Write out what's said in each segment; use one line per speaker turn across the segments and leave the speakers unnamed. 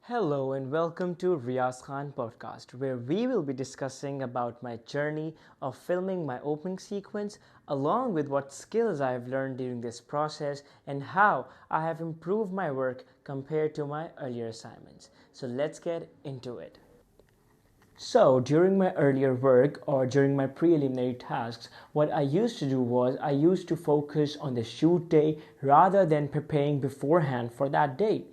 Hello and welcome to Riaz Khan podcast, where we will be discussing about my journey of filming my opening sequence, along with what skills I have learned during this process and how I have improved my work compared to my earlier assignments. So let's get into it. So, during my earlier work or during my preliminary tasks, what I used to do was I used to focus on the shoot day rather than preparing beforehand for that day.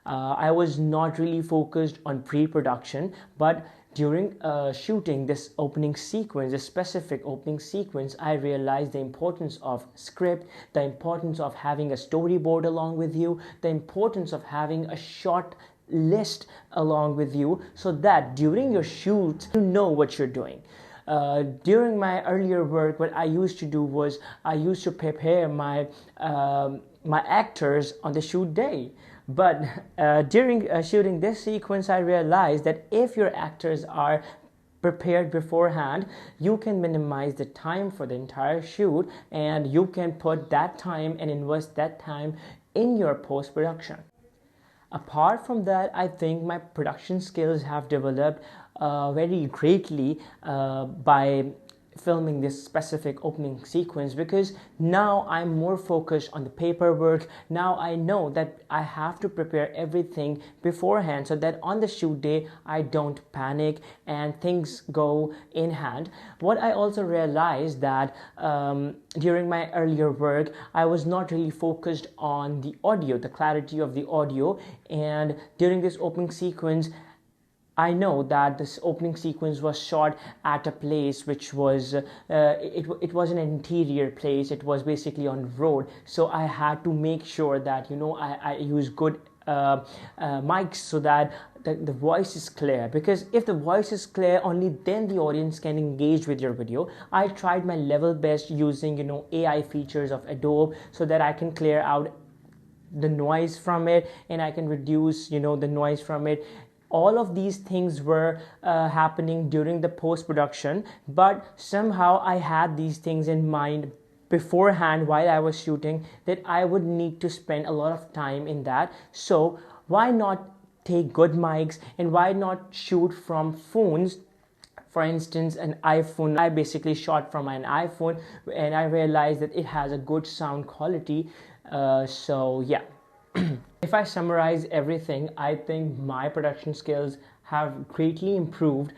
I was not really focused on pre-production, but during shooting this opening sequence, this specific opening sequence, I realized the importance of script, the importance of having a storyboard along with you, the importance of having a short list along with you so that during your shoot you know what you're doing. During my earlier work, what I used to do was I used to prepare my actors on the shoot day. But during shooting this sequence, I realized that if your actors are prepared beforehand, you can minimize the time for the entire shoot and you can put that time and invest that time in your post-production. Apart from that, I think my production skills have developed very greatly by filming this specific opening sequence, because now I'm more focused on the paperwork. Now I know that I have to prepare everything beforehand so that on the shoot day I don't panic and things go in hand. What I also realized that during my earlier work, I was not really focused on the audio, the clarity of the audio, and during this opening sequence I know that this opening sequence was shot at a place which was it was an interior place. It was basically on road, so I had to make sure that I use good mics so that the voice is clear, because if the voice is clear, only then the audience can engage with your video. I tried my level best using AI features of Adobe so that I can clear out the noise from it and I can reduce the noise from it. All of these things were happening during the post-production, but somehow I had these things in mind beforehand while I was shooting, that I would need to spend a lot of time in that. So why not take good mics and why not shoot from phones? For instance, an iPhone, I basically shot from an iPhone and I realized that it has a good sound quality. So yeah. If I summarize everything, I think my production skills have greatly improved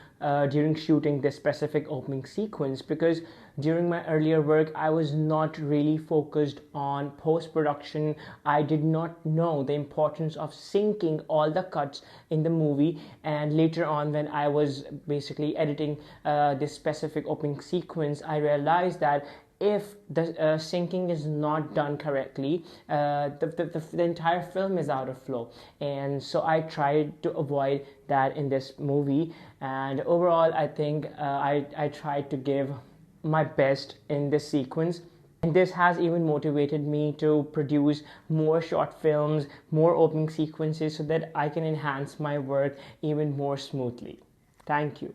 during shooting this specific opening sequence, because during my earlier work I was not really focused on post-production. I did not know the importance of syncing all the cuts in the movie, and later on when I was basically editing this specific opening sequence, I realized that if the syncing is not done correctly, the entire film is out of flow. And so I tried to avoid that in this movie, and overall I think I tried to give my best in this sequence. And this has even motivated me to produce more short films, more opening sequences, so that I can enhance my work even more smoothly. Thank you.